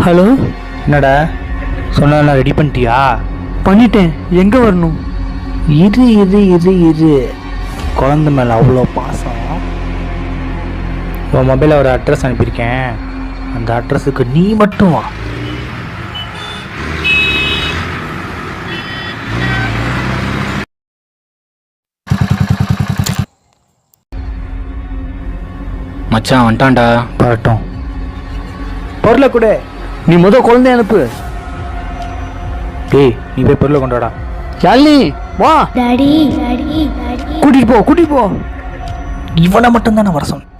Hello, என்னடா சொன்னா ready பண்ணிட்டியா? பண்ணிட்டேன். எங்கே வரணும்? இரு குழந்தை மேலே அவ்வளோ பாசம். உன் மொபைலில் ஒரு அட்ரஸ் அனுப்பியிருக்கேன். அந்த அட்ரஸுக்கு நீ மட்டும் வா. மச்சான் வந்துட்டான்டா. வரட்டும். பொருளை கூட நீ குழந்தைய அனுப்பு. டேய், நீ போய் பொருளை கொண்டாடா. யாழினி வா. டாடி கூட்டிட்டு போ. இவனை மட்டும்தான் நான் வர சொன்னேன்.